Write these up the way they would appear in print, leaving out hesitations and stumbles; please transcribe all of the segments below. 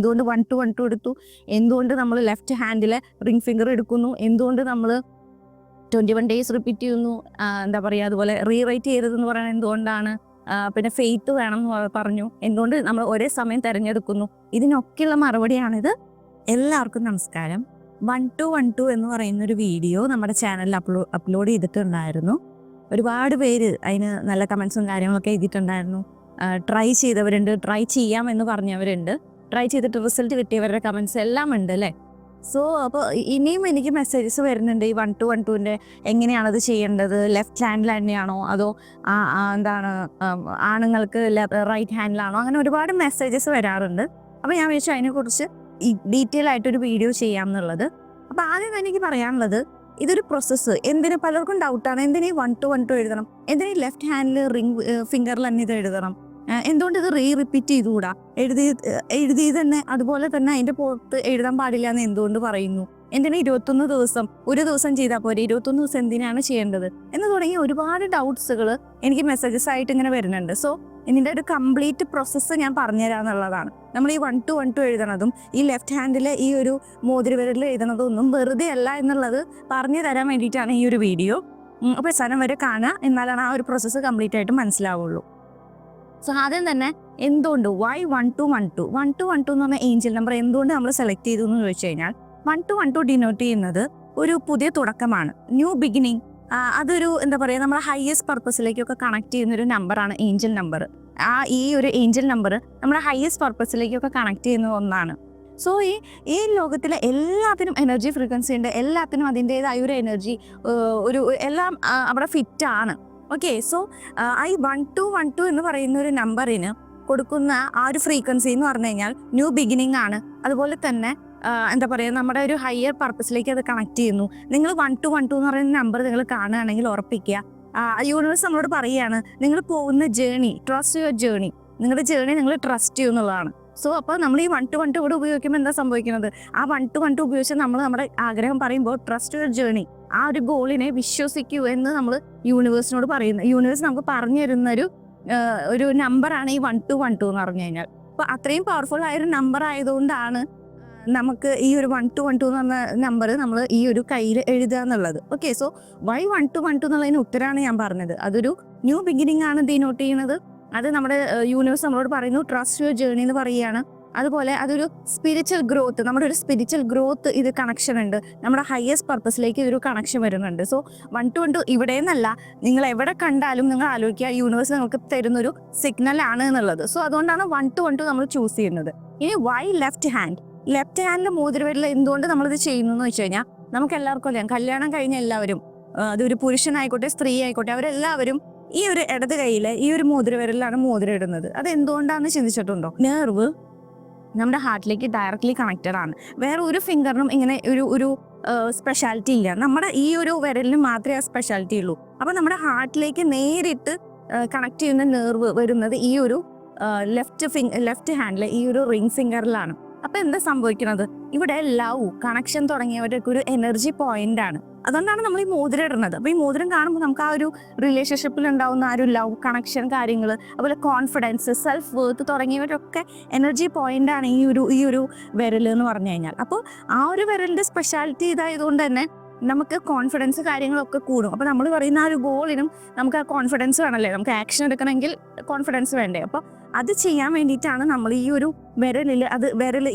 എന്തുകൊണ്ട് 1 to 1 2 എടുത്തു, എന്തുകൊണ്ട് നമ്മൾ ലെഫ്റ്റ് ഹാൻഡിലെ റിംഗ് ഫിംഗർ എടുക്കുന്നു, എന്തുകൊണ്ട് നമ്മൾ 21 days റിപ്പീറ്റ് ചെയ്യുന്നു, എന്താ പറയുക, അതുപോലെ റീറൈറ്റ് ചെയ്തതെന്ന് പറയുന്നത് എന്തുകൊണ്ടാണ്, പിന്നെ ഫെയ്ത്ത് വേണം എന്ന് പറഞ്ഞു, എന്തുകൊണ്ട് നമ്മൾ ഒരേ സമയം തിരഞ്ഞെടുക്കുന്നു, ഇതിനൊക്കെയുള്ള മറുപടിയാണിത്. എല്ലാവർക്കും നമസ്കാരം. 1 to 1 2 എന്ന് പറയുന്നൊരു വീഡിയോ നമ്മുടെ ചാനലിൽ അപ്ലോഡ് ചെയ്തിട്ടുണ്ടായിരുന്നു. ഒരുപാട് പേര് അതിന് നല്ല കമൻസും കാര്യങ്ങളൊക്കെ എഴുതിയിട്ടുണ്ടായിരുന്നു. ട്രൈ ചെയ്തവരുണ്ട്, ട്രൈ ചെയ്യാമെന്ന് പറഞ്ഞവരുണ്ട്, ട്രൈ ചെയ്തിട്ട് റിസൾട്ട് കിട്ടിയവരുടെ കമൻസ് എല്ലാം ഉണ്ട് അല്ലേ. സോ അപ്പോൾ ഇനിയും എനിക്ക് മെസ്സേജസ് വരുന്നുണ്ട് ഈ 1 to 1 2 എങ്ങനെയാണത് ചെയ്യേണ്ടത്, ലെഫ്റ്റ് ഹാൻഡിൽ തന്നെയാണോ അതോ എന്താണ് ആണുങ്ങൾക്ക് റൈറ്റ് ഹാൻഡിലാണോ, അങ്ങനെ ഒരുപാട് മെസ്സേജസ് വരാറുണ്ട്. അപ്പോൾ ഞാൻ വിചാരിച്ചു അതിനെക്കുറിച്ച് ഡീറ്റെയിൽ ആയിട്ടൊരു വീഡിയോ ചെയ്യാം എന്നുള്ളത്. അപ്പോൾ ആദ്യം തന്നെ എനിക്ക് പറയാനുള്ളത്, ഇതൊരു പ്രോസസ്സ്. എന്തിന് പലർക്കും ഡൗട്ടാണ്, എന്തിനീ 1 to 1 2 എഴുതണം, എന്തിനീ ലെഫ്റ്റ് ഹാൻഡിൽ റിംഗ് ഫിംഗറിൽ തന്നെ ഇത് എഴുതണം, എന്തുകൊണ്ട് ഇത് റിപ്പീറ്റ് ചെയ്തുകൂടാ, എഴുതി തന്നെ അതുപോലെ തന്നെ അതിൻ്റെ പുറത്ത് എഴുതാൻ പാടില്ല എന്ന് എന്തുകൊണ്ട് പറയുന്നു, എന്തിനാ 21 ദിവസം, ഒരു ദിവസം ചെയ്താൽ പോരെ, 21 ദിവസം എന്തിനാണ് ചെയ്യേണ്ടത് എന്ന് തുടങ്ങി ഒരുപാട് ഡൗട്ട്സുകൾ എനിക്ക് മെസ്സേജസ് ആയിട്ട് ഇങ്ങനെ വരുന്നുണ്ട്. സോ ഇതിൻ്റെ ഒരു കംപ്ലീറ്റ് പ്രോസസ്സ് ഞാൻ പറഞ്ഞുതരാമെന്നുള്ളതാണ്. നമ്മൾ ഈ 1 to 1 2 എഴുതണതും ഈ ലെഫ്റ്റ് ഹാൻഡിലെ ഈ ഒരു മോതിരവിരലിൽ എഴുതണതൊന്നും വെറുതെ അല്ല എന്നുള്ളത് പറഞ്ഞു തരാൻ വേണ്ടിയിട്ടാണ് ഈ ഒരു വീഡിയോ. അപ്പോൾ അവസാനം വരെ കാണുക, എന്നാലാണ് ആ ഒരു പ്രോസസ്സ് കംപ്ലീറ്റ് ആയിട്ട് മനസ്സിലാവുള്ളൂ. സോ ആദ്യം തന്നെ എന്തുകൊണ്ട് വൈ 1 to 1 2 1 to 1 2 എന്ന് പറഞ്ഞ ഏഞ്ചൽ നമ്പർ എന്തുകൊണ്ട് നമ്മൾ സെലക്ട് ചെയ്തു എന്ന് ചോദിച്ചു കഴിഞ്ഞാൽ, 1 to 1 2 ഡിനോട്ട് ചെയ്യുന്നത് ഒരു പുതിയ തുടക്കമാണ്, ന്യൂ ബിഗിനിങ്. അതൊരു എന്താ പറയുക, നമ്മുടെ ഹയസ്റ്റ് പർപ്പസിലേക്കൊക്കെ കണക്ട് ചെയ്യുന്നൊരു നമ്പറാണ് ഏഞ്ചൽ നമ്പർ. ഈ ഒരു ഏഞ്ചൽ നമ്പർ നമ്മുടെ ഹയസ്റ്റ് പർപ്പസിലേക്കൊക്കെ കണക്ട് ചെയ്യുന്ന ഒന്നാണ്. സോ ഈ ലോകത്തിലെ എല്ലാത്തിനും എനർജി ഫ്രീക്വൻസി ഉണ്ട്, എല്ലാത്തിനും അതിൻ്റേതായ ഒരു എനർജി, ഒരു എല്ലാം അവിടെ ഫിറ്റാണ്. ഓക്കെ, സോ ഈ 1 to 1 2 എന്ന് പറയുന്ന ഒരു നമ്പറിന് കൊടുക്കുന്ന ആ ഒരു ഫ്രീക്വൻസി എന്ന് പറഞ്ഞു കഴിഞ്ഞാൽ ന്യൂ ബിഗിനിങ് ആണ്. അതുപോലെ തന്നെ എന്താ പറയുക, നമ്മുടെ ഒരു ഹയർ പർപ്പസിലേക്ക് അത് കണക്ട് ചെയ്യുന്നു. നിങ്ങൾ 1 to 1 2 എന്ന് പറയുന്ന നമ്പർ നിങ്ങൾ കാണുകയാണെങ്കിൽ ഉറപ്പിക്കുക, യൂണിവേഴ്സ് നമ്മളോട് പറയുകയാണ്, നിങ്ങൾ പോകുന്ന ജേണി, ട്രസ്റ്റ് യുവർ ജേണി, നിങ്ങളുടെ ജേണി നിങ്ങൾ ട്രസ്റ്റ് ചെയ്യുന്നുള്ളതാണ്. സോ അപ്പോൾ നമ്മൾ ഈ 1 to 1 2 കൂടെ ഉപയോഗിക്കുമ്പോൾ എന്താ സംഭവിക്കുന്നത്, ആ 1 to 1 2 ഉപയോഗിച്ച് നമ്മൾ നമ്മുടെ ആഗ്രഹം പറയുമ്പോൾ ട്രസ്റ്റ് യുവർ ജേണി, ആ ഒരു ഗോളിനെ വിശ്വസിക്കൂ എന്ന് നമ്മൾ യൂണിവേഴ്സിനോട് പറയുന്നു. യൂണിവേഴ്സ് നമുക്ക് പറഞ്ഞു തരുന്ന ഒരു നമ്പറാണ് ഈ 1 to 1 2 എന്ന് പറഞ്ഞു കഴിഞ്ഞാൽ. അപ്പോൾ അത്രയും പവർഫുൾ ആയൊരു നമ്പർ ആയതുകൊണ്ടാണ് നമുക്ക് ഈ ഒരു 1 to 1 2 എന്ന് പറഞ്ഞ നമ്പർ നമ്മൾ ഈ ഒരു കയ്യിൽ എഴുതുക എന്നുള്ളത്. ഓക്കെ, സോ വൈ 1 to 1 2 എന്നുള്ളതിന് ഉത്തരമാണ് ഞാൻ പറഞ്ഞത്. അതൊരു ന്യൂ ബിഗിനിങ് ആണ് ഡിനോട്ട് ചെയ്യുന്നത്. അത് നമ്മുടെ യൂണിവേഴ്സ് നമ്മളോട് പറയുന്നു ട്രസ്റ്റ് യുവർ ജേണി എന്ന് പറയുകയാണ്. അതുപോലെ അതൊരു സ്പിരിച്വൽ ഗ്രോത്ത്, നമ്മുടെ ഒരു സ്പിരിച്വൽ ഗ്രോത്ത് ഇത് കണക്ഷൻ ഉണ്ട്, നമ്മുടെ ഹയസ്റ്റ് പർപ്പസിലേക്ക് ഇതൊരു കണക്ഷൻ വരുന്നുണ്ട്. സോ 1 to 1 2 ഇവിടെ നിന്നല്ല, നിങ്ങൾ എവിടെ കണ്ടാലും നിങ്ങൾ ആലോചിക്കുക, യൂണിവേഴ്സ് നിങ്ങൾക്ക് തരുന്നൊരു സിഗ്നൽ ആണ് എന്നുള്ളത്. സോ അതുകൊണ്ടാണ് 1 to 1 2 നമ്മൾ ചൂസ് ചെയ്യുന്നത്. ഇനി വൈ ലെഫ്റ്റ് ഹാൻഡ്, ലെഫ്റ്റ് ഹാൻഡിൽ മോതിരവിരൽ എന്തുകൊണ്ട് നമ്മളിത് ചെയ്യുന്നു എന്ന് വെച്ച് കഴിഞ്ഞാൽ, നമുക്ക് എല്ലാവർക്കും അറിയാം, കല്യാണം കഴിഞ്ഞ എല്ലാവരും, അതൊരു പുരുഷനായിക്കോട്ടെ സ്ത്രീ ആയിക്കോട്ടെ, അവരെല്ലാവരും ഈ ഒരു ഇടത് കൈയിലെ ഈ ഒരു മോതിരവിരലിലാണ് മോതിരം ഇടുന്നത്. അത് എന്തുകൊണ്ടാണെന്ന് ചിന്തിച്ചിട്ടുണ്ടോ? നെർവ് നമ്മുടെ ഹാർട്ടിലേക്ക് ഡയറക്റ്റ്ലി കണക്റ്റഡ് ആണ്. വേറെ ഒരു ഫിംഗറിനും ഇങ്ങനെ ഒരു സ്പെഷ്യാലിറ്റി ഇല്ല, നമ്മുടെ ഈ ഒരു വിരലിന് മാത്രമേ ആ സ്പെഷ്യാലിറ്റി ഉള്ളൂ. അപ്പോൾ നമ്മുടെ ഹാർട്ടിലേക്ക് നേരിട്ട് കണക്ട് ചെയ്യുന്ന നെർവ് വരുന്നത് ഈ ഒരു ലെഫ്റ്റ് ഹാൻഡിലെ ഈ ഒരു റിംഗ് ഫിംഗറിലാണ്. അപ്പോൾ എന്താ സംഭവിക്കുന്നത്, ഇവിടെ ലവ് കണക്ഷൻ തുടങ്ങിയവരുടെ ഒരു എനർജി പോയിന്റ് ആണ്. അതുകൊണ്ടാണ് നമ്മൾ ഈ മോതിരം ഇടുന്നത്. അപ്പോൾ ഈ മോതിരം കാണുമ്പോൾ നമുക്ക് ആ ഒരു റിലേഷൻഷിപ്പിൽ ഉണ്ടാവുന്ന ആ ഒരു ലവ് കണക്ഷൻ കാര്യങ്ങൾ, അതുപോലെ കോൺഫിഡൻസ്, സെൽഫ് വർത്ത് തുടങ്ങിയവരൊക്കെ എനർജി പോയിന്റ് ആണ് ഈ ഒരു വിരൽ എന്ന് പറഞ്ഞു കഴിഞ്ഞാൽ. അപ്പോൾ ആ ഒരു വിരലിൻ്റെ സ്പെഷ്യാലിറ്റി ഇതായതുകൊണ്ട് തന്നെ നമുക്ക് കോൺഫിഡൻസ് കാര്യങ്ങളൊക്കെ കൂടും. അപ്പോൾ നമ്മൾ പറയുന്ന ആ ഒരു ഗോളിനും നമുക്ക് ആ കോൺഫിഡൻസ് വേണമല്ലേ, നമുക്ക് ആക്ഷൻ എടുക്കണമെങ്കിൽ കോൺഫിഡൻസ് വേണ്ടേ. അപ്പോൾ അത് ചെയ്യാൻ വേണ്ടിയിട്ടാണ് നമ്മൾ ഈ ഒരു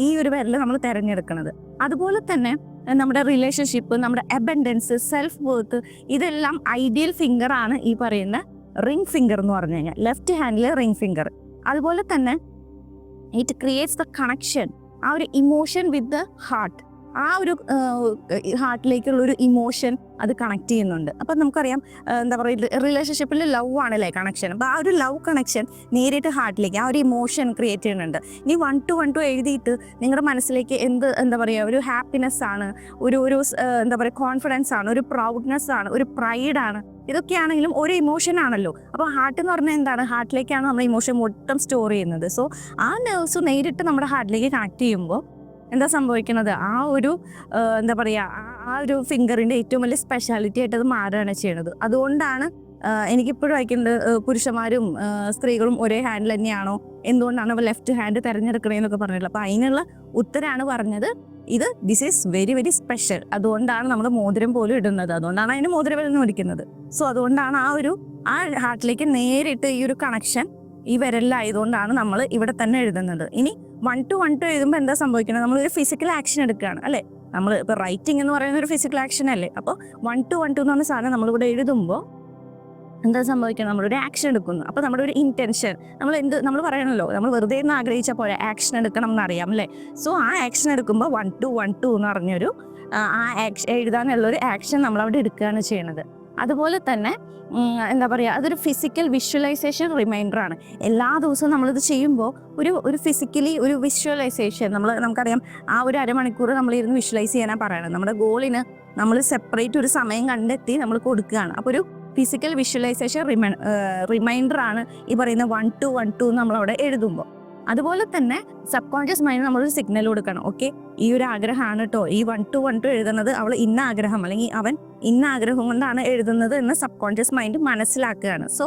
ഈ ഒരു വിരൽ നമ്മൾ തിരഞ്ഞെടുക്കുന്നത്. അതുപോലെ തന്നെ നമ്മുടെ റിലേഷൻഷിപ്പ്, നമ്മുടെ അബൻഡൻസ്, സെൽഫ് വർത്ത്, ഇതെല്ലാം ഐഡിയൽ ഫിംഗർ ആണ് ഈ പറയുന്ന റിംഗ് ഫിംഗർ എന്ന് പറഞ്ഞു കഴിഞ്ഞാൽ, ലെഫ്റ്റ് ഹാൻഡിലെ റിംഗ് ഫിംഗർ. അതുപോലെ തന്നെ ഇറ്റ് ക്രിയേറ്റ്സ് ദ കണക്ഷൻ, ആ ഒരു ഇമോഷൻ വിത്ത് ദ ഹാർട്ട്, ആ ഒരു ഹാർട്ടിലേക്കുള്ള ഒരു ഇമോഷൻ അത് കണക്ട് ചെയ്യുന്നുണ്ട്. അപ്പം നമുക്കറിയാം, എന്താ പറയുക, റിലേഷൻഷിപ്പിൽ ലവ് ആണല്ലേ കണക്ഷൻ. അപ്പോൾ ആ ഒരു ലവ് കണക്ഷൻ നേരിട്ട് ഹാർട്ടിലേക്ക് ആ ഒരു ഇമോഷൻ ക്രിയേറ്റ് ചെയ്യുന്നുണ്ട്. ഇനി 1 to 1 2 എഴുതിയിട്ട് നിങ്ങളുടെ മനസ്സിലേക്ക് എന്താ പറയുക, ഒരു ഹാപ്പിനെസ് ആണ്, ഒരു എന്താ പറയുക, കോൺഫിഡൻസ് ആണ്, ഒരു പ്രൗഡ്നെസ് ആണ്, ഒരു പ്രൈഡാണ്, ഇതൊക്കെയാണെങ്കിലും ഒരു ഇമോഷൻ ആണല്ലോ. അപ്പോൾ ഹാർട്ട് എന്ന് പറഞ്ഞാൽ എന്താണ്, ഹാർട്ടിലേക്കാണ് നമ്മൾ ഇമോഷൻ മൊത്തം സ്റ്റോർ ചെയ്യുന്നത്. സോ ആ നെർവ്സ് നേരിട്ട് നമ്മുടെ ഹാർട്ടിലേക്ക് കണക്ട് ചെയ്യുമ്പോൾ എന്താ സംഭവിക്കുന്നത്, ആ ഒരു എന്താ പറയുക, ആ ഒരു ഫിംഗറിൻ്റെ ഏറ്റവും വലിയ സ്പെഷ്യാലിറ്റി ആയിട്ട് അത് മാറുകയാണ് ചെയ്യുന്നത്. അതുകൊണ്ടാണ് എനിക്കിപ്പോഴും വായിക്കുന്നത് പുരുഷന്മാരും സ്ത്രീകളും ഒരേ ഹാൻഡിൽ തന്നെയാണോ, എന്തുകൊണ്ടാണ് അവർ ലെഫ്റ്റ് ഹാൻഡ് തിരഞ്ഞെടുക്കണേന്നൊക്കെ പറഞ്ഞിട്ടുള്ളത്. അപ്പോൾ അതിനുള്ള ഉത്തരമാണ് പറഞ്ഞത് this is very very special. അതുകൊണ്ടാണ് നമ്മൾ മോതിരം പോലും ഇടുന്നത്, അതുകൊണ്ടാണ് അതിന് മോതിരവിരൽ എന്ന് വിളിക്കുന്നത്. സോ അതുകൊണ്ടാണ് ആ ഹാർട്ടിലേക്ക് നേരിട്ട് ഈ ഒരു കണക്ഷൻ ഈ വിരലിലായതുകൊണ്ടാണ് നമ്മൾ ഇവിടെ തന്നെ എഴുതുന്നത്. ഇനി 1 to 1 to എഴുതുമ്പോൾ എന്താ സംഭവിക്കുന്നത്, നമ്മളൊരു ഫിസിക്കൽ ആക്ഷൻ എടുക്കുകയാണ് അല്ലേ. നമ്മൾ ഇപ്പോൾ റൈറ്റിംഗ് എന്ന് പറയുന്ന ഒരു ഫിസിക്കൽ ആക്ഷൻ അല്ലേ. അപ്പോൾ 1 to 1 to എന്ന് പറഞ്ഞ സാധനം നമ്മളിവിടെ എഴുതുമ്പോൾ എന്താ സംഭവിക്കുന്നത്, നമ്മളൊരു ആക്ഷൻ എടുക്കുന്നു. അപ്പോൾ നമ്മുടെ ഒരു ഇൻറ്റൻഷൻ നമ്മൾ പറയണല്ലോ, നമ്മൾ വെറുതെ ഒന്ന് ആഗ്രഹിച്ചാൽ പോലെ ആക്ഷൻ എടുക്കണം എന്നറിയാം അല്ലേ. സോ ആ ആക്ഷൻ എടുക്കുമ്പോൾ 1 to 1 to എന്ന് പറഞ്ഞൊരു ആ ആക്ഷൻ എഴുതാനുള്ളൊരു ആക്ഷൻ നമ്മളവിടെ എടുക്കുകയാണ് ചെയ്യണത്. അതുപോലെ തന്നെ എന്താ പറയുക, അതൊരു ഫിസിക്കൽ വിഷ്വലൈസേഷൻ റിമൈൻഡറാണ്. എല്ലാ ദിവസവും നമ്മളിത് ചെയ്യുമ്പോൾ ഒരു ഫിസിക്കലി ഒരു വിഷ്വലൈസേഷൻ നമുക്കറിയാം. ആ ഒരു അരമണിക്കൂർ നമ്മളിരുന്ന് വിഷ്വലൈസ് ചെയ്യാനാണ് പറയണത്. നമ്മുടെ ഗോളിന് നമ്മൾ സെപ്പറേറ്റ് ഒരു സമയം കണ്ടെത്തി നമ്മൾ കൊടുക്കുകയാണ്. അപ്പോൾ ഒരു ഫിസിക്കൽ വിഷ്വലൈസേഷൻ റിമൈൻഡറാണ് ഈ പറയുന്ന 1 to 1 to നമ്മളവിടെ എഴുതുമ്പോൾ. അതുപോലെ തന്നെ സബ് കോൺഷ്യസ് മൈൻഡ് നമ്മളൊരു സിഗ്നൽ കൊടുക്കണം. ഓക്കെ, ഈ ഒരു ആഗ്രഹമാണ് കേട്ടോ, ഈ 1 to 1 to എഴുതുന്നത് അവൾ ഇന്ന ആഗ്രഹം അല്ലെങ്കിൽ അവൻ ഇന്ന ആഗ്രഹം കൊണ്ടാണ് എഴുതുന്നത് എന്ന് സബ് കോൺഷ്യസ് മൈൻഡ് മനസ്സിലാക്കുകയാണ്. സോ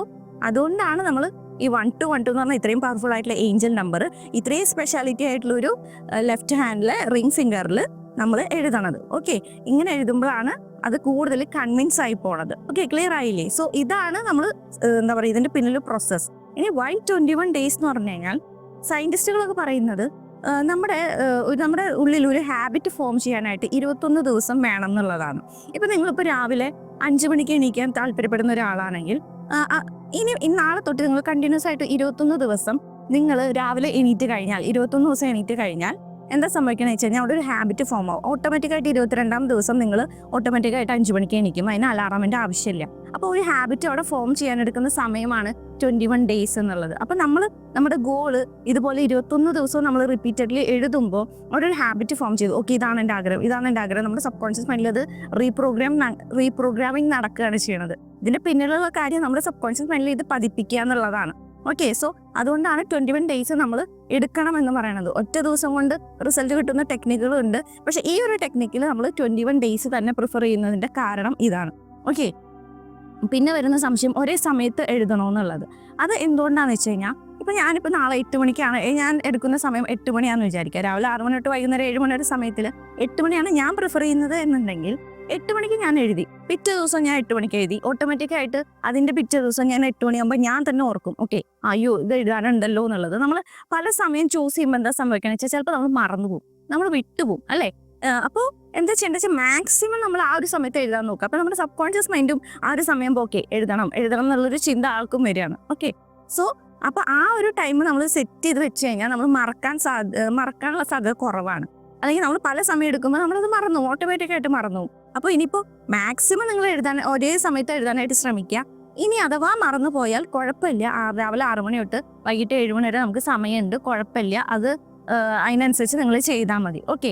അതുകൊണ്ടാണ് നമ്മൾ ഈ 1 to 1 to എന്ന് പറഞ്ഞാൽ ഇത്രയും പവർഫുൾ ആയിട്ടുള്ള ഏഞ്ചൽ നമ്പർ, ഇത്രയും സ്പെഷ്യാലിറ്റി ആയിട്ടുള്ളൊരു ലെഫ്റ്റ് ഹാൻഡിലെ റിംഗ് ഫിംഗറിൽ നമ്മൾ എഴുതണത്. ഓക്കെ, ഇങ്ങനെ എഴുതുമ്പോഴാണ് അത് കൂടുതൽ കൺവിൻസ് ആയി പോണത്. ഓക്കെ, ക്ലിയർ ആയില്ലേ? സോ ഇതാണ് നമ്മൾ എന്താ പറയുക ഇതിന്റെ പിന്നിൽ പ്രോസസ്സ്. ഇനി വൈ 21 days എന്ന് പറഞ്ഞു കഴിഞ്ഞാൽ സയന്റിസ്റ്റുകളൊക്കെ പറയുന്നത് നമ്മുടെ ഉള്ളിൽ ഒരു ഹാബിറ്റ് ഫോം ചെയ്യാനായിട്ട് 21 ദിവസം വേണം എന്നുള്ളതാണ്. ഇപ്പം നിങ്ങളിപ്പോൾ രാവിലെ 5 മണിക്ക് എണീക്കാൻ താല്പര്യപ്പെടുന്ന ഒരാളാണെങ്കിൽ ഇനി നാളെ തൊട്ട് നിങ്ങൾ കണ്ടിന്യൂസ് ആയിട്ട് 21 ദിവസം നിങ്ങൾ രാവിലെ എണീറ്റ് കഴിഞ്ഞാൽ 21 ദിവസം എണീറ്റ് കഴിഞ്ഞാൽ എന്താ സംഭവിക്കുന്നത് വെച്ച് കഴിഞ്ഞാൽ അവിടെ ഒരു ഹാബിറ്റ് ഫോം ആവും. ഓട്ടോമാറ്റിക്കായിട്ട് 22ാം ദിവസം നിങ്ങൾ ഓട്ടോമാറ്റിക്കായിട്ട് 5 മണിക്ക് എണീക്കും. അതിന് അലാറമിൻ്റെ ആവശ്യമില്ല. അപ്പോൾ ഒരു ഹാബിറ്റ് അവിടെ ഫോം ചെയ്യാനെടുക്കുന്ന സമയമാണ് 21 days എന്നുള്ളത്. അപ്പോൾ നമ്മുടെ ഗോള് ഇതുപോലെ 21 ദിവസവും നമ്മൾ റിപ്പീറ്റഡ്ലി എഴുതുമ്പോൾ അവിടെ ഒരു ഹാബിറ്റ് ഫോം ചെയ്തു. ഓക്കെ, ഇതാണ് എൻ്റെ ആഗ്രഹം. നമ്മുടെ സബ് കോൺഷ്യസ് മൈൻഡിൽ അത് റീപ്രോഗ്രാമിംഗ് നടക്കുകയാണ് ചെയ്യുന്നത്. ഇതിൻ്റെ പിന്നിലുള്ള കാര്യം നമ്മുടെ സബ് കോൺഷ്യസ് മൈൻഡിൽ ഇത് പതിപ്പിക്കുക എന്നുള്ളതാണ്. ഓക്കെ, സോ അതുകൊണ്ടാണ് 21 days നമ്മൾ എടുക്കണം എന്ന് പറയുന്നത്. ഒറ്റ ദിവസം കൊണ്ട് റിസൾട്ട് കിട്ടുന്ന ടെക്നിക്കുകളുണ്ട്. പക്ഷേ ഈ ഒരു ടെക്നിക്കിൽ നമ്മൾ 21 days തന്നെ പ്രിഫർ ചെയ്യുന്നതിൻ്റെ കാരണം ഇതാണ്. ഓക്കെ, പിന്നെ വരുന്ന സംശയം ഒരേ സമയത്ത് എഴുതണമെന്നുള്ളത്. അത് എന്തുകൊണ്ടാണെന്ന് വെച്ച് കഴിഞ്ഞാൽ ഇപ്പം ഞാനിപ്പോൾ നാളെ 8 മണിക്കാണ് ഞാൻ എടുക്കുന്ന സമയം 8 മണിയാണെന്ന് വിചാരിക്കുക. രാവിലെ 6 മണി തൊട്ട് വൈകുന്നേരം 7 മണി വരെ സമയത്തിൽ 8 മണിയാണ് ഞാൻ പ്രിഫർ ചെയ്യുന്നത് എന്നുണ്ടെങ്കിൽ 8 മണിക്ക് ഞാൻ എഴുതി, പിറ്റേ ദിവസം ഞാൻ 8 മണിക്ക് എഴുതി, ഓട്ടോമാറ്റിക്കായിട്ട് അതിൻ്റെ പിറ്റേ ദിവസം ഞാൻ 8 മണിയാകുമ്പോൾ ഞാൻ തന്നെ ഓർക്കും, ഓക്കെ അയ്യോ ഇത് എഴുതാനുണ്ടല്ലോ എന്നുള്ളത്. നമ്മൾ പല സമയം ചൂസ് ചെയ്യുമ്പോൾ എന്താ സംഭവിക്കണമെന്ന് വെച്ചാൽ ചിലപ്പോൾ നമ്മൾ മറന്നുപോകും, നമ്മൾ വിട്ടുപോകും അല്ലേ. അപ്പോൾ എന്താ ചെയ്യേണ്ടത് വെച്ചാൽ മാക്സിമം നമ്മൾ ആ ഒരു സമയത്ത് എഴുതാൻ നോക്കുക. അപ്പോൾ നമ്മുടെ സബ് കോൺഷ്യസ് മൈൻഡും ആ ഒരു സമയം ഓക്കെ എഴുതണം എന്നുള്ളൊരു ചിന്ത ആൾക്കും വരികയാണ്. ഓക്കെ, സോ അപ്പോൾ ആ ഒരു ടൈം നമ്മൾ സെറ്റ് ചെയ്ത് വെച്ച് കഴിഞ്ഞാൽ നമ്മൾ മറക്കാനുള്ള സാധ്യത കുറവാണ്. അല്ലെങ്കിൽ നമ്മൾ പല സമയം എടുക്കുമ്പോൾ നമ്മളത് മറന്നു, ഓട്ടോമാറ്റിക്കായിട്ട് മറന്നു. അപ്പോൾ ഇനിയിപ്പോൾ മാക്സിമം നിങ്ങൾ ഒരേ സമയത്ത് എഴുതാനായിട്ട് ശ്രമിക്കുക. ഇനി അഥവാ മറന്നു പോയാൽ കുഴപ്പമില്ല, രാവിലെ 6 മണി തൊട്ട് വൈകിട്ട് 7 മണി വരെ നമുക്ക് സമയമുണ്ട്, കുഴപ്പമില്ല. അത് അതിനനുസരിച്ച് നിങ്ങൾ ചെയ്താൽ മതി. ഓക്കെ,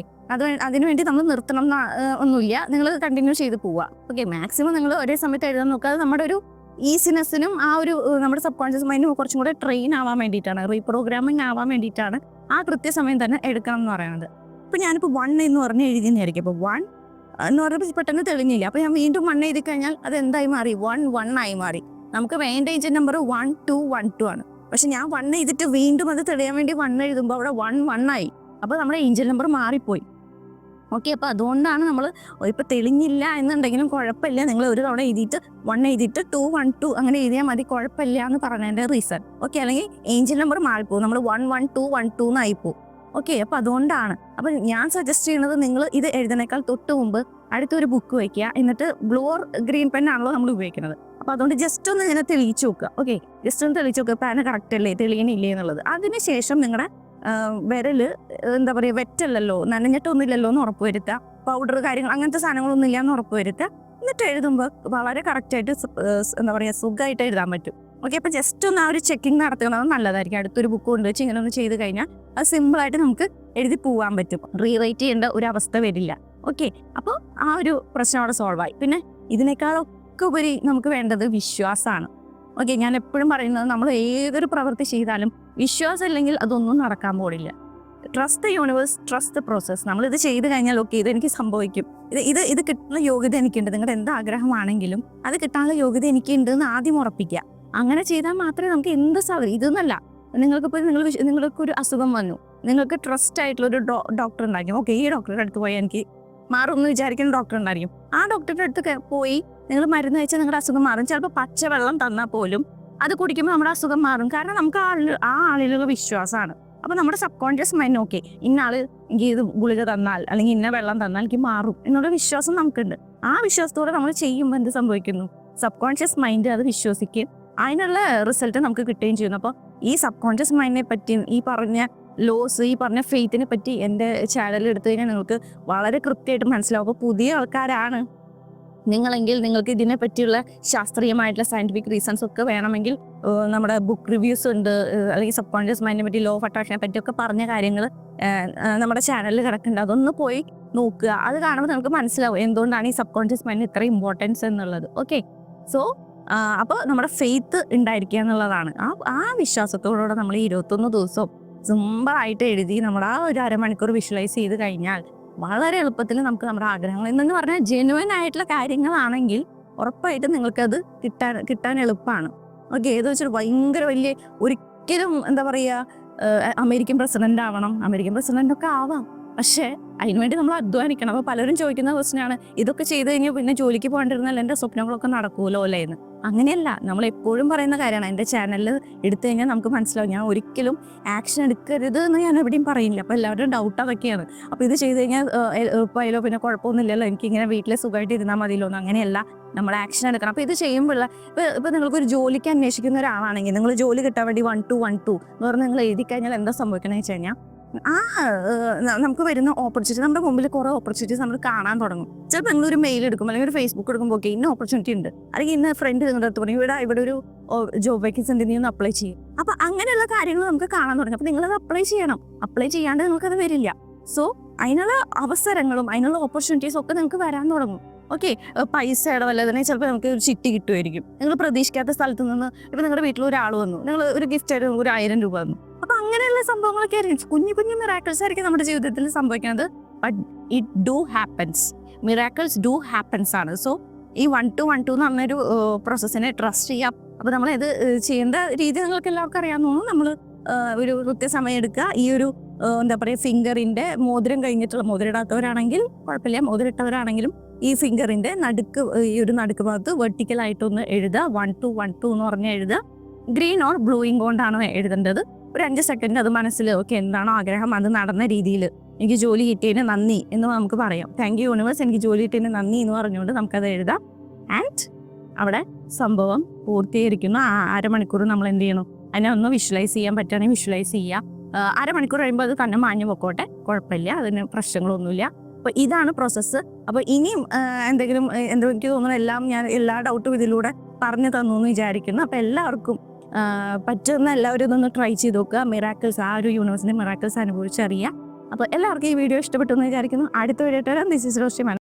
അതിനുവേണ്ടി നമ്മൾ നിർത്തണം ഒന്നുമില്ല, നിങ്ങൾ കണ്ടിന്യൂ ചെയ്ത് പോവുക. ഓക്കെ, മാക്സിമം നിങ്ങൾ ഒരേ സമയത്ത് എഴുതാൻ നോക്കുക. അത് നമ്മുടെ ഒരു ഈസിനെസ്സിനും ആ ഒരു നമ്മുടെ സബ് കോൺഷ്യസ് മൈൻഡും കുറച്ചും കൂടെ ട്രെയിൻ ആവാൻ വേണ്ടിയിട്ടാണ്, റീപ്രോഗ്രാമിംഗ് ആവാൻ വേണ്ടിയിട്ടാണ് ആ കൃത്യസമയം തന്നെ എടുക്കണം എന്ന് പറയുന്നത്. ഇപ്പം ഞാനിപ്പോൾ 1 എന്ന് പറഞ്ഞ് എഴുതിയെന്നായിരിക്കും. അപ്പോൾ 1 എന്ന് പറഞ്ഞപ്പോൾ പെട്ടെന്ന് തെളിഞ്ഞില്ല. അപ്പോൾ ഞാൻ വീണ്ടും 1 എഴുതി കഴിഞ്ഞാൽ അത് എന്തായി മാറി, 1 ആയി മാറി. നമുക്ക് വേണ്ട ഏഞ്ചൽ നമ്പർ 1 2 1 2 ആണ്. പക്ഷെ ഞാൻ 1 എഴുതിയിട്ട് വീണ്ടും അത് തെളിയാൻ വേണ്ടി 1 എഴുതുമ്പോൾ അവിടെ 1 ആയി. അപ്പോൾ നമ്മുടെ ഏഞ്ചൽ നമ്പർ മാറിപ്പോയി. ഓക്കെ, അപ്പോൾ അതുകൊണ്ടാണ് നമ്മൾ ഇപ്പോൾ തെളിഞ്ഞില്ല എന്നുണ്ടെങ്കിലും കുഴപ്പമില്ല, നിങ്ങൾ ഒരു തവണ എഴുതിയിട്ട് 1 എഴുതിയിട്ട് 2 1 2 അങ്ങനെ എഴുതിയാൽ മതി, കുഴപ്പമില്ല എന്ന് പറഞ്ഞതിൻ്റെ റീസൺ. ഓക്കെ, അല്ലെങ്കിൽ ഏഞ്ചൽ നമ്പർ മാറിപ്പോകും, നമ്മൾ 1 1 2 1 2 എന്നായിപ്പോവും. ഓക്കെ, അപ്പോൾ അതുകൊണ്ടാണ്. അപ്പോൾ ഞാൻ സജസ്റ്റ് ചെയ്യുന്നത് നിങ്ങൾ ഇത് എഴുതുന്നേക്കാൾ തൊട്ട് മുമ്പ് അടുത്തൊരു ബുക്ക് വയ്ക്കുക. എന്നിട്ട് ബ്ലൂ ഓർ ഗ്രീൻ പെൻ ആണല്ലോ നമ്മൾ ഉപയോഗിക്കുന്നത്. അപ്പോൾ അതുകൊണ്ട് ജസ്റ്റ് ഒന്ന് ഇങ്ങനെ തെളിയിച്ച് നോക്കുക. ഓക്കെ, ജസ്റ്റ് ഒന്ന് തെളിയിച്ച് നോക്കുക, പാന് കറക്റ്റ് അല്ലേ, തെളിയണില്ലേ എന്നുള്ളത്. അതിനുശേഷം നിങ്ങളുടെ വിരല് എന്താ പറയുക, വെറ്റല്ലല്ലോ, നനഞ്ഞിട്ടൊന്നുമില്ലല്ലോ എന്ന് ഉറപ്പ് വരുത്തുക. പൗഡർ കാര്യങ്ങൾ അങ്ങനത്തെ സാധനങ്ങളൊന്നും ഇല്ല എന്ന് ഉറപ്പ് വരുത്തുക. എന്നിട്ട് എഴുതുമ്പോൾ വളരെ കറക്റ്റായിട്ട് എന്താ പറയുക സുഖമായിട്ട് എഴുതാൻ പറ്റും. ഓക്കെ, അപ്പോൾ ജസ്റ്റ് ഒന്ന് ആ ഒരു ചെക്കിങ് നടത്തുന്നത് നല്ലതായിരിക്കും. അടുത്തൊരു ബുക്ക് കൊണ്ടുവച്ച് ഇങ്ങനെ ഒന്ന് ചെയ്ത് കഴിഞ്ഞാൽ അത് സിമ്പിളായിട്ട് നമുക്ക് എഴുതി പോകാൻ പറ്റും, റീറൈറ്റ് ചെയ്യേണ്ട ഒരു അവസ്ഥ വരില്ല. ഓക്കെ, അപ്പോൾ ആ ഒരു പ്രശ്നം അവിടെ സോൾവായി. പിന്നെ ഇതിനേക്കാളൊക്കെ ഉപരി നമുക്ക് വേണ്ടത് വിശ്വാസമാണ്. ഓക്കെ, ഞാൻ എപ്പോഴും പറയുന്നത് നമ്മൾ ഏതൊരു പ്രവൃത്തി ചെയ്താലും വിശ്വാസം ഇല്ലെങ്കിൽ അതൊന്നും നടക്കാൻ പോടില്ല. Trust the universe, trust the process. നമ്മളിത് ചെയ്ത് കഴിഞ്ഞാൽ ഓക്കെ ഇതെനിക്ക് സംഭവിക്കും, ഇത് കിട്ടുന്ന യോഗ്യത എനിക്കുണ്ട്. നിങ്ങളുടെ എന്ത് ആഗ്രഹമാണെങ്കിലും അത് കിട്ടാനുള്ള യോഗ്യത എനിക്കുണ്ട് എന്ന് ആദ്യം ഉറപ്പിക്കുക. അങ്ങനെ ചെയ്താൽ മാത്രമേ നമുക്ക് എന്ത് ഇതെന്നല്ല, നിങ്ങൾക്കിപ്പോൾ നിങ്ങൾക്കൊരു അസുഖം വന്നു, നിങ്ങൾക്ക് ട്രസ്റ്റ് ആയിട്ടുള്ളൊരു ഡോക്ടർ ഉണ്ടായിരിക്കും. ഓക്കെ, ഈ ഡോക്ടറുടെ അടുത്ത് പോയി എനിക്ക് മാറും എന്ന് വിചാരിക്കുന്ന ഡോക്ടർ ഉണ്ടായിരിക്കും. ആ ഡോക്ടറുടെ അടുത്ത് പോയി നിങ്ങൾ മരുന്ന് കഴിച്ചാൽ നിങ്ങളുടെ അസുഖം മാറും. ചിലപ്പോൾ പച്ചവെള്ളം തന്നാൽ പോലും അത് കുടിക്കുമ്പോൾ നമ്മുടെ അസുഖം മാറും. കാരണം നമുക്ക് ആ ആളിലുള്ള വിശ്വാസമാണ്. അപ്പോൾ നമ്മുടെ സബ് കോൺഷ്യസ് മൈൻഡ് ഓക്കെ ഇന്ന ആൾ എനിക്ക് ഇത് ഗുളിക തന്നാൽ അല്ലെങ്കിൽ ഇന്ന വെള്ളം തന്നാൽ എനിക്ക് മാറും എന്നുള്ള വിശ്വാസം നമുക്കുണ്ട്. ആ വിശ്വാസത്തോടെ നമ്മൾ ചെയ്യുമ്പോൾ എന്ത് സംഭവിക്കുന്നു? സബ് കോൺഷ്യസ് മൈൻഡ് അത് വിശ്വസിക്കുകയും അതിനുള്ള റിസൾട്ട് നമുക്ക് കിട്ടുകയും ചെയ്യുന്നു. അപ്പോൾ ഈ സബ് കോൺഷ്യസ് മൈൻഡിനെ പറ്റി, ഈ പറഞ്ഞ ലോസ്, ഈ പറഞ്ഞ ഫെയ്ത്തിനെ പറ്റി എൻ്റെ ചാനലിൽ എടുത്തു കഴിഞ്ഞാൽ നിങ്ങൾക്ക് വളരെ കൃത്യമായിട്ട് മനസ്സിലാവും. അപ്പോൾ പുതിയ ആൾക്കാരാണ് നിങ്ങളെങ്കിൽ നിങ്ങൾക്ക് ഇതിനെ പറ്റിയുള്ള ശാസ്ത്രീയമായിട്ടുള്ള സയന്റിഫിക് റീസൺസ് ഒക്കെ വേണമെങ്കിൽ നമ്മുടെ ബുക്ക് റിവ്യൂസ് ഉണ്ട്, അല്ലെങ്കിൽ സബ് കോൺഷ്യസ് മൈൻഡിനെ പറ്റി, ലോ ഓഫ് അട്രാക്ഷനെ പറ്റിയൊക്കെ പറഞ്ഞ കാര്യങ്ങൾ നമ്മുടെ ചാനലിൽ കിടക്കുന്നുണ്ട്. അതൊന്ന് പോയി നോക്കുക. അത് കാണുമ്പോൾ നമുക്ക് മനസ്സിലാവും എന്തുകൊണ്ടാണ് ഈ സബ് കോൺഷ്യസ് മൈൻഡിന് ഇത്ര ഇമ്പോർട്ടൻസ് എന്നുള്ളത്. ഓക്കെ, സോ അപ്പോൾ നമ്മുടെ ഫെയ്ത്ത് ഉണ്ടായിരിക്കുക എന്നുള്ളതാണ്. ആ വിശ്വാസത്തോടുകൂടെ നമ്മൾ 21 ദിവസവും സിമ്പിളായിട്ട് എഴുതി നമ്മൾ ആ ഒരു അരമണിക്കൂർ വിഷ്വലൈസ് ചെയ്ത് കഴിഞ്ഞാൽ വളരെ എളുപ്പത്തിൽ നമുക്ക് നമ്മുടെ ആഗ്രഹങ്ങൾ എന്നു പറഞ്ഞാൽ ജെന്യുവൻ ആയിട്ടുള്ള കാര്യങ്ങളാണെങ്കിൽ ഉറപ്പായിട്ടും നിങ്ങൾക്കത് കിട്ടാൻ എളുപ്പമാണ്. ഓക്കെ, ഏത് വെച്ചാൽ ഭയങ്കര വലിയ ഒരിക്കലും എന്താ പറയുക അമേരിക്കൻ പ്രസിഡന്റ് ആവണം, അമേരിക്കൻ പ്രസിഡന്റ് ഒക്കെ ആവാം, പക്ഷേ അതിനുവേണ്ടി നമ്മൾ അധ്വാനിക്കണം. അപ്പോൾ പലരും ചോദിക്കുന്ന ക്വസ്റ്റ്യനാണ്, ഇതൊക്കെ ചെയ്ത് കഴിഞ്ഞാൽ പിന്നെ ജോലിക്ക് പോകേണ്ടിരുന്നാൽ എൻ്റെ സ്വപ്നങ്ങളൊക്കെ നടക്കൂലോ അല്ലേ എന്ന്. അങ്ങനെയല്ല, നമ്മൾ എപ്പോഴും പറയുന്ന കാര്യമാണ്. എൻ്റെ ചാനലിൽ എടുത്തു കഴിഞ്ഞാൽ നമുക്ക് മനസ്സിലാവും. ഞാൻ ഒരിക്കലും ആക്ഷൻ എടുക്കരുത് എന്ന് ഞാൻ എവിടെയും പറയില്ല. അപ്പോൾ എല്ലാവരുടെയും ഡൗട്ട് അതൊക്കെയാണ്. അപ്പോൾ ഇത് ചെയ്ത് കഴിഞ്ഞാൽ എളുപ്പമായാലോ പിന്നെ കുഴപ്പമൊന്നുമില്ലല്ലോ, എനിക്കിങ്ങനെ വീട്ടിൽ സുഖമായിട്ട് ഇരുന്നാൽ മതിയല്ലോ എന്ന്. അങ്ങനെയല്ല, നമ്മൾ ആക്ഷൻ എടുക്കണം. അപ്പോൾ ഇത് ചെയ്യുമ്പോൾ ഇപ്പോൾ നിങ്ങൾക്കൊരു ജോലിക്ക് അന്വേഷിക്കുന്ന ഒരാളാണെങ്കിൽ നിങ്ങൾ ജോലി കിട്ടാൻ വേണ്ടി 1 to 1 2 എന്ന് പറഞ്ഞാൽ നിങ്ങൾ എഴുതി കഴിഞ്ഞാൽ എന്താ സംഭവിക്കണമെന്ന് വെച്ച് കഴിഞ്ഞാൽ നമുക്ക് വരുന്ന ഓപ്പർച്യൂണിറ്റി, നമ്മുടെ മുമ്പിൽ കുറേ ഓപ്പർച്യൂണിറ്റീസ് നമ്മൾ കാണാൻ തുടങ്ങും. ചിലപ്പോൾ നിങ്ങളൊരു മെയിൽ എടുക്കും അല്ലെങ്കിൽ ഒരു ഫേസ്ബുക്ക് എടുക്കുമ്പോൾ ഓക്കെ ഇന്ന ഓപ്പർച്യൂണിറ്റി ഉണ്ട്, അല്ലെങ്കിൽ ഇന്ന ഫ്രണ്ട് നിങ്ങളുടെ അടുത്ത് പറയും ഇവിടെ ഒരു ജോബ് വേക്കൻസി ഉണ്ട്, നീ ഒന്ന് അപ്ലൈ ചെയ്യും. അപ്പോൾ അങ്ങനെയുള്ള കാര്യങ്ങൾ നമുക്ക് കാണാൻ തുടങ്ങും. അപ്പോൾ നിങ്ങളത് അപ്ലൈ ചെയ്യണം. അപ്ലൈ ചെയ്യാണ്ട് നിങ്ങൾക്കത് വരില്ല. സോ അതിനുള്ള അവസരങ്ങളും അതിനുള്ള ഓപ്പർച്യൂണിറ്റീസും ഒക്കെ നിങ്ങൾക്ക് വരാൻ തുടങ്ങും. ഓക്കെ, പൈസയുടെ വല്ലതിനെ ചിലപ്പോൾ നമുക്ക് ഒരു ചിട്ടി കിട്ടുമായിരിക്കും. നിങ്ങൾ പ്രതീക്ഷിക്കാത്ത സ്ഥലത്ത് നിന്ന് ഇപ്പോൾ നിങ്ങളുടെ വീട്ടിൽ ഒരാൾ വന്നു, നിങ്ങൾ ഒരു ഗിഫ്റ്റ് ആയിട്ട് ഒരു 1000 രൂപ തന്നു. അപ്പോൾ അങ്ങനെയുള്ള സംഭവങ്ങളൊക്കെ ആയിരിക്കും, കുഞ്ഞു കുഞ്ഞു മിറാക്കിൾസ് ആയിരിക്കും നമ്മുടെ ജീവിതത്തിൽ സംഭവിക്കുന്നത്. But it do happens, miracles do happens ആണ്. സോ ഈ 1 to 1 2 എന്ന് പറഞ്ഞൊരു പ്രോസസ്സിനെ ട്രസ്റ്റ് ചെയ്യാം. അപ്പോൾ നമ്മളത് ചെയ്യേണ്ട രീതി നിങ്ങൾക്ക് എല്ലാവർക്കും അറിയാമെന്ന് തോന്നുന്നു. നമ്മൾ ഒരു കൃത്യസമയം എടുക്കുക. ഈ ഒരു എന്താ പറയുക ഫിംഗറിൻ്റെ മോതിരം കഴിഞ്ഞിട്ടുള്ള, മോതിരം ഇടാത്തവരാണെങ്കിൽ കുഴപ്പമില്ല, മോതിരം ഇട്ടവരാണെങ്കിലും ഈ ഫിംഗറിൻ്റെ ഈ ഒരു നടുക്ക് ഭാഗത്ത് വെർട്ടിക്കലായിട്ടൊന്ന് എഴുതുക. 1 to 1 2 എന്ന് പറഞ്ഞ് എഴുതുക. ഗ്രീൻ ഓർ ബ്ലൂ ഇങ്ക് കൊണ്ടാണ് എഴുതേണ്ടത്. ഒരു 5 സെക്കൻഡ് അത് മനസ്സിൽ ഓക്കെ എന്താണോ ആഗ്രഹം അത് നടന്ന രീതിയിൽ എനിക്ക് ജോലി കിട്ടിയതിന് നന്ദി എന്ന് നമുക്ക് പറയാം. താങ്ക് യു യൂണിവേഴ്സ്, എനിക്ക് ജോലി കിട്ടിയതിന് നന്ദി എന്ന് പറഞ്ഞുകൊണ്ട് നമുക്കത് എഴുതാം. ആൻഡ് അവിടെ സംഭവം പൂർത്തീകരിക്കുന്നു. ആ അരമണിക്കൂർ നമ്മൾ എന്ത് ചെയ്യണം, അതിനെ ഒന്ന് വിഷ്വലൈസ് ചെയ്യാൻ പറ്റുകയാണെങ്കിൽ വിഷ്വലൈസ് ചെയ്യുക. അരമണിക്കൂർ കഴിയുമ്പോൾ അത് തന്നെ മാഞ്ഞു പൊക്കോട്ടെ, കുഴപ്പമില്ല, അതിന് പ്രശ്നങ്ങളൊന്നുമില്ല. അപ്പോൾ ഇതാണ് പ്രോസസ്സ്. അപ്പോൾ ഇനിയും എന്തെങ്കിലും എനിക്ക് തോന്നുന്നു എല്ലാ ഡൗട്ടും ഇതിലൂടെ പറഞ്ഞു തന്നു എന്ന് വിചാരിക്കുന്നു. അപ്പോൾ എല്ലാവർക്കും പറ്റുന്ന എല്ലാവരും ഇതൊന്ന് ട്രൈ ചെയ്ത് നോക്കുക. മിറാക്കിൾസ്, ആ ഒരു യൂണിവേഴ്സിൻ്റെ മിറാക്കിൾസ് അനുഭവിച്ചറിയുക. അപ്പോൾ എല്ലാവർക്കും ഈ വീഡിയോ ഇഷ്ടപ്പെട്ടു എന്ന് വിചാരിക്കുന്നു. അടുത്ത വീഡിയോ ദിസ് ഈസ് റോഷ്നി.